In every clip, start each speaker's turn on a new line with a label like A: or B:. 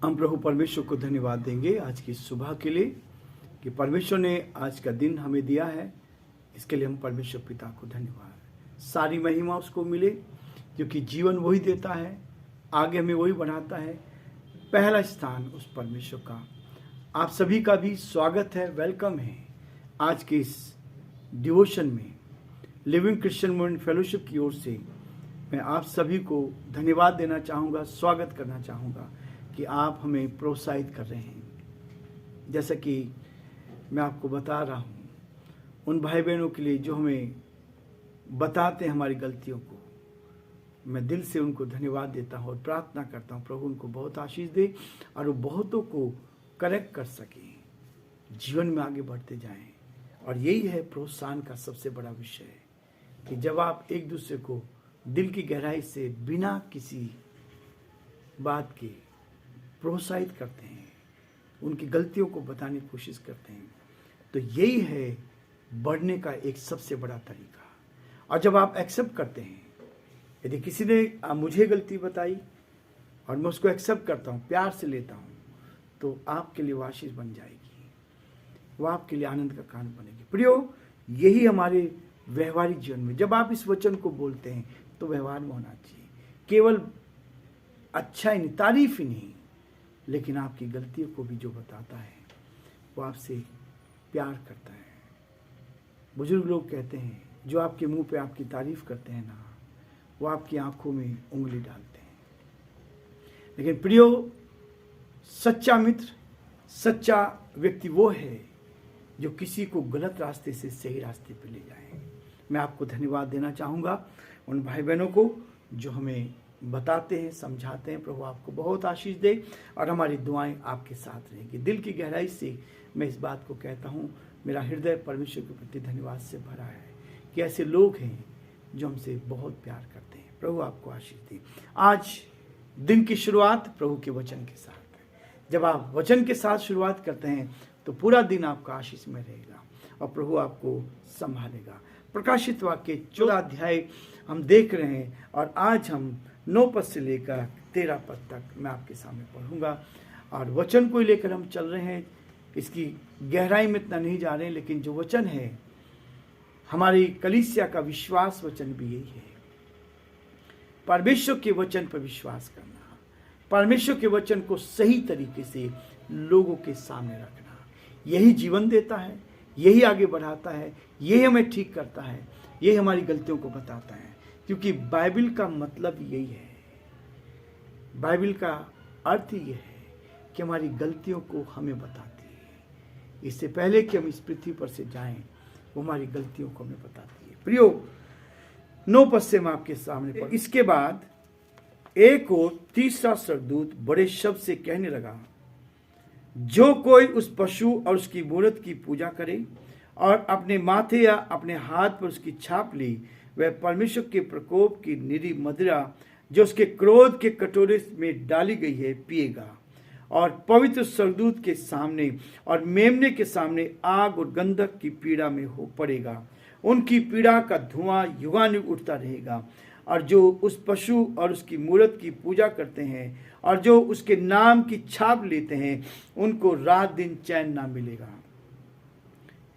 A: हम प्रभु परमेश्वर को धन्यवाद देंगे आज की सुबह के लिए कि परमेश्वर ने आज का दिन हमें दिया है। इसके लिए हम परमेश्वर पिता को धन्यवाद, सारी महिमा उसको मिले क्योंकि जीवन वही देता है, आगे हमें वही बढ़ाता है। पहला स्थान उस परमेश्वर का। आप सभी का भी स्वागत है, वेलकम है आज के इस डिवोशन में। लिविंग क्रिश्चियन मूवमेंट फेलोशिप की ओर से मैं आप सभी को धन्यवाद देना चाहूँगा, स्वागत करना चाहूँगा कि आप हमें प्रोत्साहित कर रहे हैं। जैसा कि मैं आपको बता रहा हूँ, उन भाई बहनों के लिए जो हमें बताते हैं हमारी गलतियों को, मैं दिल से उनको धन्यवाद देता हूँ और प्रार्थना करता हूँ प्रभु उनको बहुत आशीष दे और वो बहुतों को करेक्ट कर सकें, जीवन में आगे बढ़ते जाएं। और यही है प्रोत्साहन का सबसे बड़ा विषय कि जब आप एक दूसरे को दिल की गहराई से बिना किसी बात के प्रोत्साहित करते हैं, उनकी गलतियों को बताने की कोशिश करते हैं, तो यही है बढ़ने का एक सबसे बड़ा तरीका। और जब आप एक्सेप्ट करते हैं, यदि किसी ने मुझे गलती बताई और मैं उसको एक्सेप्ट करता हूँ, प्यार से लेता हूँ, तो आपके लिए वो आशीष बन जाएगी, वो आपके लिए आनंद का कारण बनेगी। प्रियो, यही हमारे व्यवहारिक जीवन में जब आप इस वचन को बोलते हैं तो व्यवहार में होना चाहिए। केवल अच्छा ही नहीं, तारीफ ही नहीं, लेकिन आपकी गलतियों को भी जो बताता है वो आपसे प्यार करता है। बुजुर्ग लोग कहते हैं जो आपके मुंह पे आपकी तारीफ करते हैं ना, वो आपकी आंखों में उंगली डालते हैं। लेकिन प्रियो, सच्चा मित्र, सच्चा व्यक्ति वो है जो किसी को गलत रास्ते से सही रास्ते पे ले जाए। मैं आपको धन्यवाद देना चाहूँगा उन भाई बहनों को जो हमें बताते हैं, समझाते हैं। प्रभु आपको बहुत आशीष दे और हमारी दुआएं आपके साथ रहेंगी। दिल की गहराई से मैं इस बात को कहता हूँ, मेरा हृदय परमेश्वर के प्रति धन्यवाद से भरा है कि ऐसे लोग हैं जो हमसे बहुत प्यार करते हैं। प्रभु आपको आशीष दे। आज दिन की शुरुआत प्रभु के वचन के साथ है। जब आप वचन के साथ शुरुआत करते हैं तो पूरा दिन आपका आशीष में रहेगा और प्रभु आपको संभालेगा। प्रकाशित वाक्य 14 अध्याय हम देख रहे हैं और आज हम 9 पद से लेकर 13 पद तक मैं आपके सामने पढ़ूंगा और वचन को लेकर हम चल रहे हैं। इसकी गहराई में इतना नहीं जा रहे हैं, लेकिन जो वचन है हमारी कलीसिया का विश्वास वचन भी यही है, परमेश्वर के वचन पर विश्वास करना, परमेश्वर के वचन को सही तरीके से लोगों के सामने रखना। यही जीवन देता है, यही आगे बढ़ाता है, यही हमें ठीक करता है, यही हमारी गलतियों को बताता है। क्योंकि बाइबल का मतलब यही है, बाइबल का अर्थ ये है कि हमारी गलतियों को हमें बताती है। इससे पहले कि हम इस पृथ्वी पर से जाएं, वो हमारी गलतियों को हमें बताती है। प्रियो, 9 पद से मैं आपके सामने पढ़। इसके बाद एक और तीसरा स्वर्गदूत बड़े शब्द से कहने लगा, जो कोई उस पशु और उसकी मूरत की पूजा करे और अपने माथे या अपने हाथ पर उसकी छाप ली, वह परमेश्वर के प्रकोप की निरी मदिरा जो उसके क्रोध के कटोरे में डाली गई है पिएगा और पवित्र स्वर्गदूत के सामने और मेमने के सामने आग और गंधक की पीड़ा में हो पड़ेगा। उनकी पीड़ा का धुआं युगानुग उठता रहेगा। और जो उस पशु और उसकी मूरत की पूजा करते हैं और जो उसके नाम की छाप लेते हैं, उनको रात दिन चैन ना मिलेगा।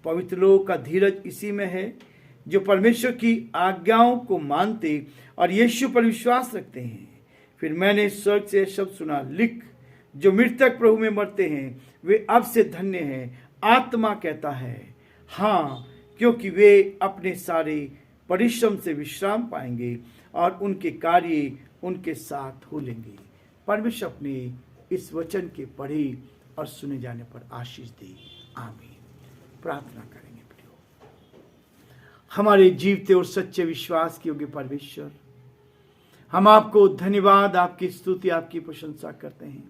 A: पवित्र लोगों का धीरज इसी में है जो परमेश्वर की आज्ञाओं को मानते और यीशु पर विश्वास रखते हैं। फिर मैंने स्वर्ग से शब्द सुना, लिख, जो मृतक प्रभु में मरते हैं वे अब से धन्य हैं। आत्मा कहता है, हाँ, क्योंकि वे अपने सारे परिश्रम से विश्राम पाएंगे और उनके कार्य उनके साथ हो लेंगे। परमेश्वर अपने इस वचन के पढ़े और सुने जाने पर आशीष दे। आमीन। प्रार्थना करेंगे। हमारे जीवते और सच्चे विश्वास के योग्य परमेश्वर, हम आपको धन्यवाद, आपकी स्तुति, आपकी प्रशंसा करते हैं।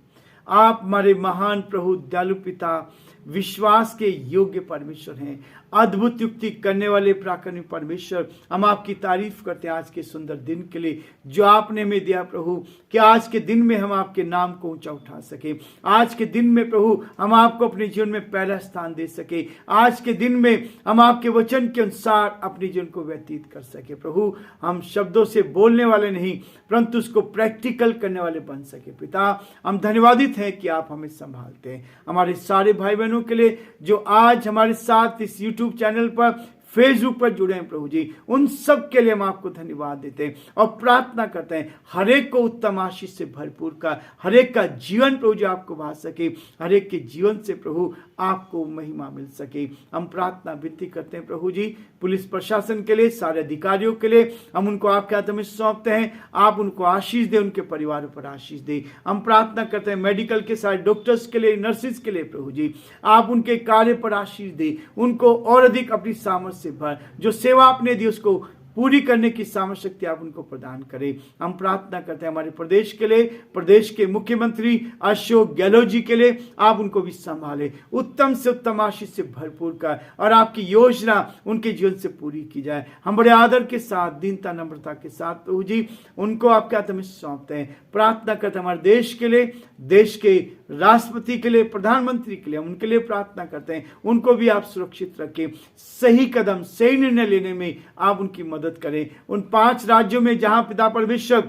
A: आप हमारे महान प्रभु, दयालु पिता, विश्वास के योग्य परमेश्वर हैं। अद्भुत युक्ति करने वाले पराक्रमी परमेश्वर, हम आपकी तारीफ करते हैं आज के सुंदर दिन के लिए जो आपने हमें दिया प्रभु, कि आज के दिन में हम आपके नाम को ऊंचा उठा सके। आज के दिन में प्रभु हम आपको अपने जीवन में पहला स्थान दे सके। आज के दिन में हम आपके वचन के अनुसार अपने जीवन को व्यतीत कर सके। प्रभु हम शब्दों से बोलने वाले नहीं परंतु उसको प्रैक्टिकल करने वाले बन सके। पिता हम धन्यवादित हैं कि आप हमें संभालते हैं। हमारे सारे भाई बहनों के लिए जो आज हमारे साथ इस यूट्यूब चैनल पर, फेसबुक पर जुड़े हैं प्रभु जी, उन सब के लिए हम आपको धन्यवाद देते हैं और प्रार्थना करते हैं हर एक को उत्तम आशीष से भरपूर का, हर एक का जीवन प्रभु जी आपको भा सके, हर एक के जीवन से प्रभु आपको महिमा मिल सके। हम प्रार्थना विनती करते हैं प्रभु जी पुलिस प्रशासन के लिए, सारे अधिकारियों के लिए, हम उनको आपके हाथ में सौंपते हैं। आप उनको आशीष दे, उनके परिवारों पर आशीष दे। हम प्रार्थना करते हैं मेडिकल के सारे डॉक्टर्स के लिए, नर्सिस के लिए प्रभु जी, आप उनके कार्य पर आशीष दे, उनको और अधिक अपनी सामर्थ्य से भर, जो सेवा आपने दी उसको पूरी करने की सामर्थ्य शक्ति आप उनको प्रदान करें। हम प्रार्थना करते हैं हमारे प्रदेश के लिए, प्रदेश के मुख्यमंत्री अशोक गहलोत जी के लिए, आप उनको भी संभाले, उत्तम से उत्तम आशीष से भरपूर कर और आपकी योजना उनके जीवन से पूरी की जाए। हम बड़े आदर के साथ, दीनता नम्रता के साथ प्रभु जी उनको आपके हाथ में सौंपते हैं। प्रार्थना करते हैं हमारे देश के लिए, देश के राष्ट्रपति के लिए, प्रधानमंत्री के लिए, हम उनके लिए प्रार्थना करते हैं, उनको भी आप सुरक्षित रखें, सही कदम सही निर्णय लेने में आप उनकी मदद करें। उन 5 राज्यों में जहां पिता परमेश्वर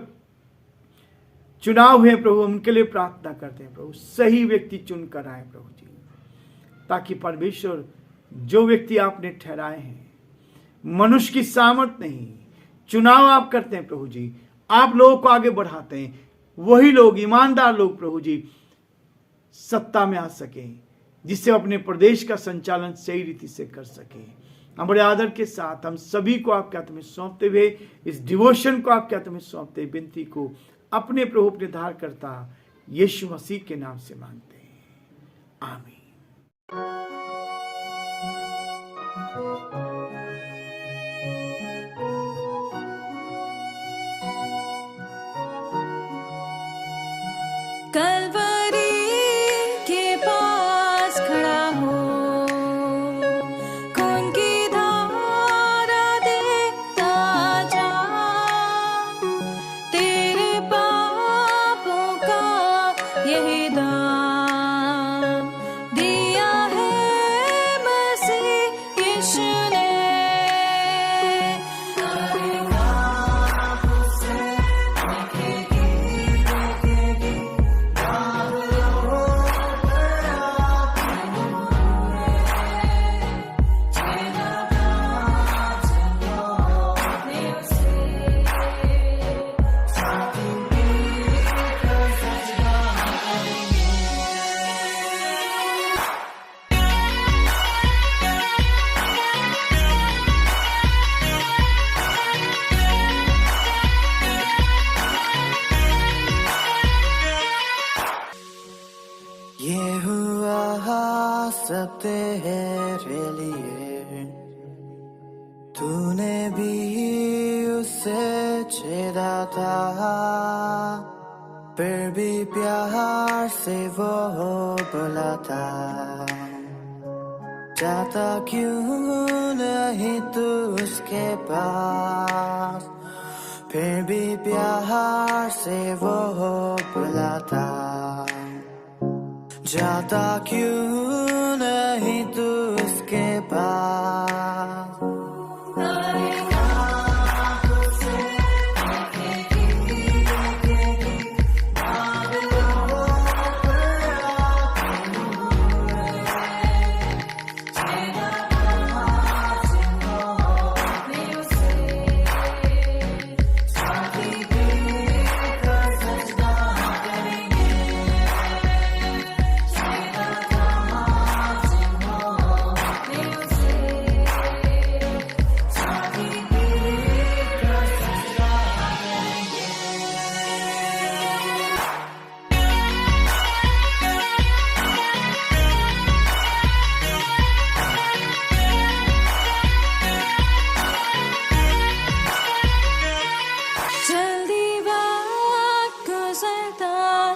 A: चुनाव हुए प्रभु, उनके लिए प्रार्थना करते हैं प्रभु, सही व्यक्ति चुनकर आए प्रभु जी, ताकि परमेश्वर जो व्यक्ति आपने ठहराए हैं, मनुष्य की सामर्थ्य नहीं, चुनाव आप करते हैं प्रभु जी, आप लोगों को आगे बढ़ाते हैं, वही लोग, ईमानदार लोग प्रभु जी सत्ता में आ सके, जिससे अपने प्रदेश का संचालन सही रीति से कर सके। हम बड़े आदर के साथ हम सभी को आपके हाथ में सौंपते हुए, इस डिवोशन को आपके हाथ में सौंपते विनती को अपने प्रभु अपने धार करता यीशु मसीह के नाम से मांगते हैं, आमीन।
B: कलवरी के पास खड़ा हो, खून की धारा देखता जा, तेरे पापों का यही दाम दिया है मसीह यीशु ने।
C: ये हुआ सब तेरे लिए, तूने भी उसे छेड़ा था, फिर भी प्यार से वो बुलाता, जाता क्यों नहीं तू उसके पास, फिर भी प्यार से वो बुलाता, जाता क्यों नहीं तू उसके पास।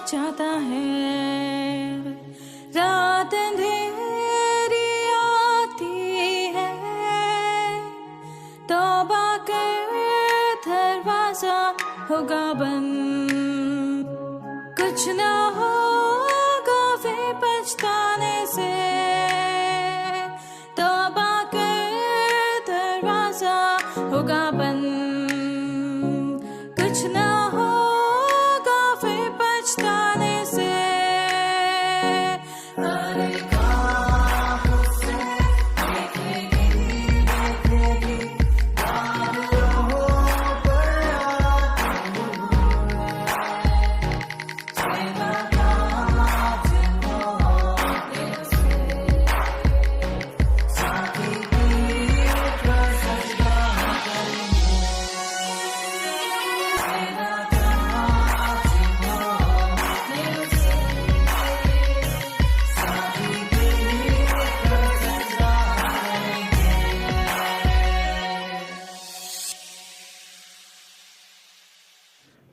B: चाहता है, रात अंधेरी आती है, होगा बंद, कुछ ना होगा फिर पछताने से, तौबा कर दरवाजा होगा बंद, कुछ ना होगा फिर पछताने से।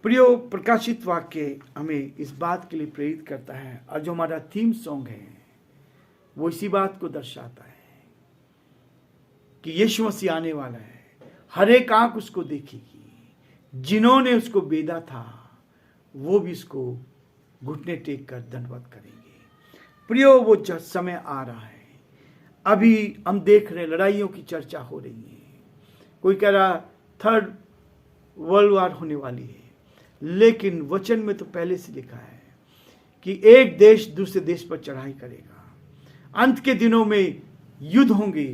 A: प्रियो, प्रकाशित वाक्य हमें इस बात के लिए प्रेरित करता है, और जो हमारा थीम सॉन्ग है वो इसी बात को दर्शाता है कि यीशु मसीह आने वाला है। हर एक आंख उसको देखेगी, जिन्होंने उसको बेदा था वो भी उसको घुटने टेक कर दंडवत करेंगे। प्रियो, वो समय आ रहा है। अभी हम देख रहे हैं लड़ाइयों की चर्चा हो रही है। कोई कह रहा 3rd वर्ल्ड वॉर होने वाली है, लेकिन वचन में तो पहले से लिखा है कि एक देश दूसरे देश पर चढ़ाई करेगा। अंत के दिनों में युद्ध होंगे,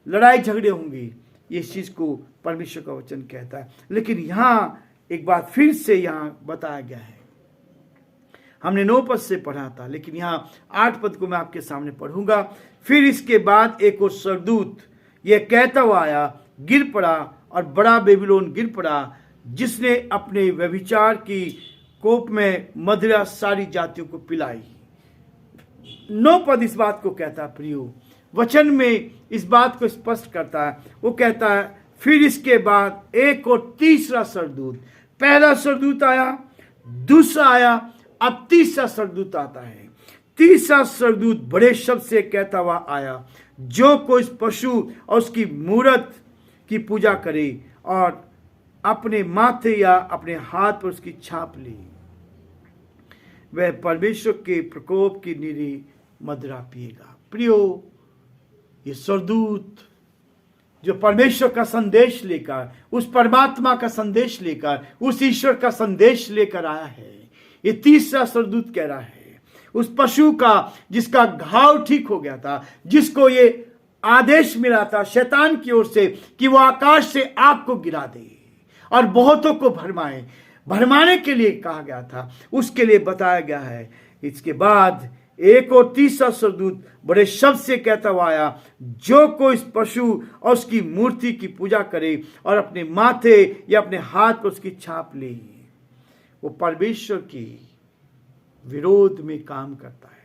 A: लड़ाई झगड़े होंगे। इस चीज को परमेश्वर का वचन कहता है। लेकिन यहां एक बात फिर से यहां बताया गया है। हमने 9 पद से पढ़ा था, लेकिन यहां 8 पद को मैं आपके सामने पढ़ूंगा। फिर इसके बाद एक और सरदूत यह कहता हुआ आया, गिर पड़ा और बड़ा बेबीलोन गिर पड़ा, जिसने अपने व्यभिचार की कोप में मदिरा सारी जातियों को पिलाई। 9 पद इस बात को कहता है। प्रियो, वचन में इस बात को स्पष्ट करता है। वो कहता है फिर इसके बाद एक और तीसरा सरदूत, पहला सरदूत आया, दूसरा आया, अब तीसरा सरदूत आता है। तीसरा सरदूत बड़े शब्द से कहता हुआ आया, जो कोई पशु और उसकी मूरत की पूजा करे और अपने माथे या अपने हाथ पर उसकी छाप ली, वह परमेश्वर के प्रकोप की निरी मदिरा पिएगा। प्रियो, ये सरदूत जो परमेश्वर का संदेश लेकर, उस परमात्मा का संदेश लेकर, उस ईश्वर का संदेश लेकर आया है। ये तीसरा सरदूत कह रहा है उस पशु का जिसका घाव ठीक हो गया था, जिसको ये आदेश मिला था शैतान की ओर से कि वो आकाश से आग को गिरा दे और बहुतों को भरमाने के लिए कहा गया था, उसके लिए बताया गया है। इसके बाद एक और तीसरा सरदूत बड़े शब्द से कहता हुआ आया, जो कोई इस पशु और उसकी मूर्ति की पूजा करे और अपने माथे या अपने हाथ पर उसकी छाप ले, वो परमेश्वर की विरोध में काम करता है।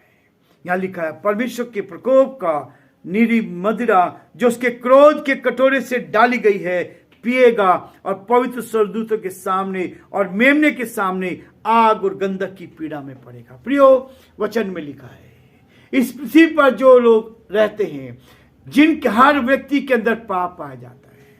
A: यहां लिखा है परमेश्वर के प्रकोप का निरी मदिरा जो उसके क्रोध के कटोरे से डाली गई है पिएगा, और पवित्र सरदूतों के सामने और मेमने के सामने आग और गंधक की पीड़ा में पड़ेगा। प्रियो, वचन में लिखा है इस पृथ्वी पर जो लोग रहते हैं, जिनके हर व्यक्ति के अंदर पाप पाया जाता है,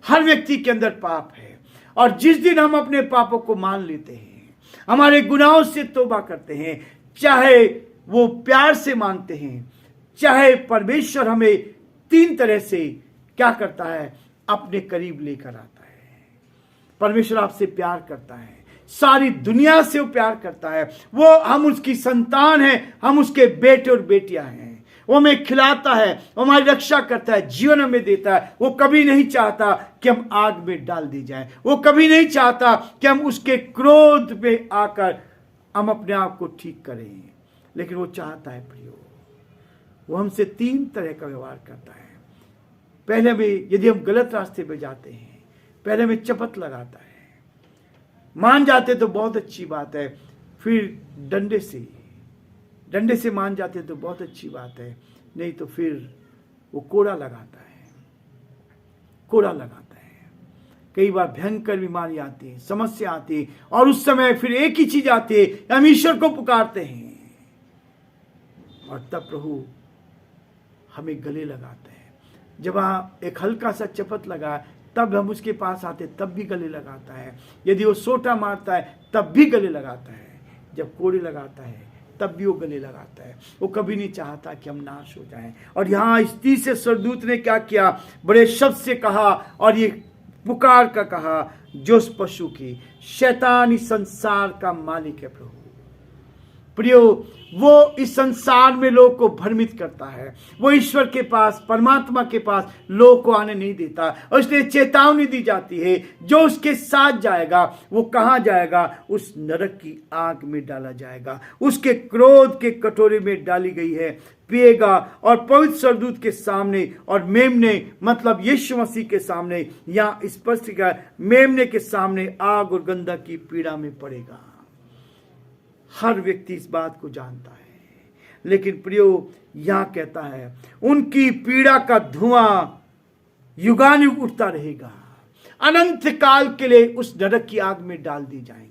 A: हर व्यक्ति के अंदर पाप है, और जिस दिन हम अपने पापों को मान लेते हैं, हमारे गुनाहों से तौबा करते हैं, चाहे वो प्यार से मानते हैं, चाहे परमेश्वर हमें 3 तरह से क्या करता है, अपने करीब लेकर आता है। परमेश्वर आपसे प्यार करता है, सारी दुनिया से वो प्यार करता है। वो हम उसकी संतान हैं, हम उसके बेटे और बेटियां हैं। वो हमें खिलाता है, वो हमारी रक्षा करता है, जीवन हमें देता है। वो कभी नहीं चाहता कि हम आग में डाल दी जाए, वो कभी नहीं चाहता कि हम उसके क्रोध में आकर हम अपने आप को ठीक करें। लेकिन वो चाहता है प्रियो, वो हमसे 3 तरह का व्यवहार करता है। पहले में यदि हम गलत रास्ते पे जाते हैं, पहले में चपत लगाता है। मान जाते तो बहुत अच्छी बात है, फिर डंडे से मान जाते तो बहुत अच्छी बात है, नहीं तो फिर वो कोड़ा लगाता है। कई बार भयंकर बीमारी आती है, समस्या आती है, और उस समय फिर एक ही चीज आती है, हम ईश्वर को पुकारते हैं, और तब प्रभु हमें गले लगाते हैं। जब एक हल्का सा चपत लगा, तब हम उसके पास आते तब भी गले लगाता है। यदि वो सोटा मारता है तब भी गले लगाता है। जब कोड़े लगाता है तब भी वो गले लगाता है। वो कभी नहीं चाहता कि हम नाश हो जाएं। और यहाँ स्त्री से स्वर्गदूत ने क्या किया, बड़े शब्द से कहा और ये पुकार का कहा, जो उस पशु की, शैतान इस संसार का मालिक है प्रभु। प्रियो, वो इस संसार में लोग को भ्रमित करता है। वो ईश्वर के पास, परमात्मा के पास लोग को आने नहीं देता। और इसलिए चेतावनी दी जाती है, जो उसके साथ जाएगा वो कहाँ जाएगा, उस नरक की आग में डाला जाएगा। उसके क्रोध के कटोरे में डाली गई है, पिएगा। और पवित्र स्वर्गदूत के सामने और मेमने, मतलब यीशु मसीह के सामने, या स्पष्ट का मेमने के सामने आग और गंधक की पीड़ा में पड़ेगा। हर व्यक्ति इस बात को जानता है, लेकिन प्रियो यहां कहता है उनकी पीड़ा का धुआं युगानुयुग उठता रहेगा, अनंत काल के लिए उस नरक की आग में डाल दी जाएंगे।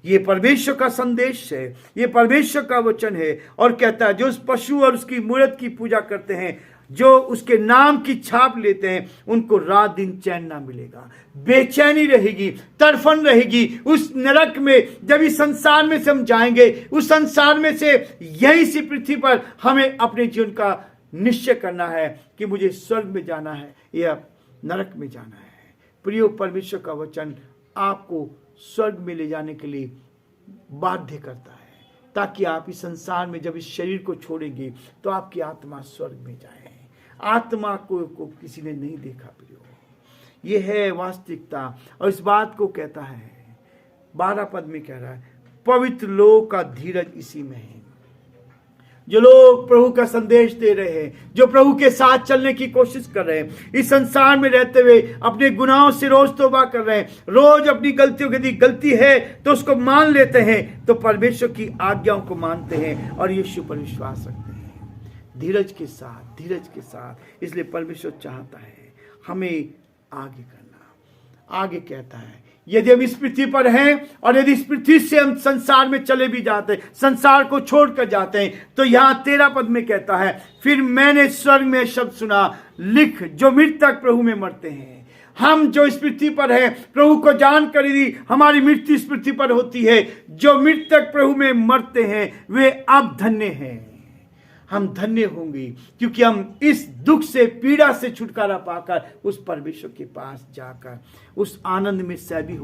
A: ये परमेश्वर का संदेश है, ये परमेश्वर का वचन है। और कहता है जो उस पशु और उसकी मूर्त की पूजा करते हैं, जो उसके नाम की छाप लेते हैं, उनको रात दिन चैन ना मिलेगा, बेचैनी रहेगी, तड़फन रहेगी उस नरक में। जब इस संसार में से हम जाएंगे, उस संसार में से यही सी पृथ्वी पर हमें अपने जीवन का निश्चय करना है कि मुझे स्वर्ग में जाना है या नरक में जाना है। प्रियो, परमेश्वर का वचन आपको स्वर्ग में ले जाने के लिए बाध्य करता है, ताकि आप इस संसार में जब इस शरीर को छोड़ेंगे तो आपकी आत्मा स्वर्ग में जाए। आत्मा को किसी ने नहीं देखा प्रियो, ये है वास्तविकता। और इस बात को कहता है 12 पद में कह रहा है, पवित्र लोग का धीरज इसी में है। जो लोग प्रभु का संदेश दे रहे हैं, जो प्रभु के साथ चलने की कोशिश कर रहे हैं, इस संसार में रहते हुए अपने गुनाहों से रोज तौबा कर रहे हैं, रोज अपनी गलतियों की यदि गलती है तो उसको मान लेते हैं, तो परमेश्वर की आज्ञाओं को मानते हैं और यीशु पर विश्वास रखते हैं धीरज के साथ, धीरज के साथ। इसलिए परमेश्वर चाहता है हमें आगे करना। आगे कहता है, यदि हम इस पृथ्वी पर हैं और यदि इस पृथ्वी से हम संसार में चले भी जाते हैं, संसार को छोड़कर जाते हैं, तो यहां 13 पद में कहता है, फिर मैंने स्वर्ग में शब्द सुना, लिख जो मृतक प्रभु में मरते हैं। हम जो इस पृथ्वी पर हैं, प्रभु को जानकर यदि हमारी मृत्यु इस पृथ्वी पर होती है, जो मृतक प्रभु में मरते हैं वे अब धन्य हैं। हम धन्य होंगे, क्योंकि हम इस दुख से, पीड़ा से छुटकारा पाकर उस परमेश्वर के पास जाकर उस आनंद में सहभागी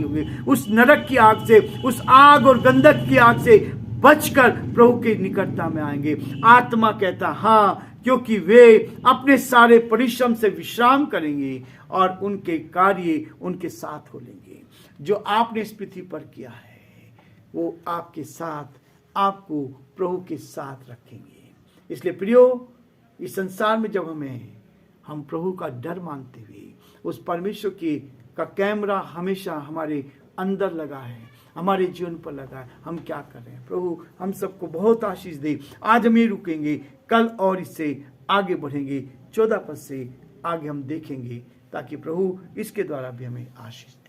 A: होंगे। उस नरक की आग से, उस आग और गंधक की आग से बचकर प्रभु के निकटता में आएंगे। आत्मा कहता हाँ, क्योंकि वे अपने सारे परिश्रम से विश्राम करेंगे और उनके कार्य उनके साथ हो लेंगे। जो आपने इस पृथ्वी पर किया है वो आपके साथ, आपको प्रभु के साथ रखेंगे। इसलिए प्रियो, इस संसार में जब हम प्रभु का डर मानते हुए, उस परमेश्वर का कैमरा हमेशा हमारे अंदर लगा है, हमारे जीवन पर लगा है, हम क्या कर रहे हैं। प्रभु हम सबको बहुत आशीष दे। आज हम ये रुकेंगे, कल और इससे आगे बढ़ेंगे। 14 पद से आगे हम देखेंगे, ताकि प्रभु इसके द्वारा भी हमें आशीष दे।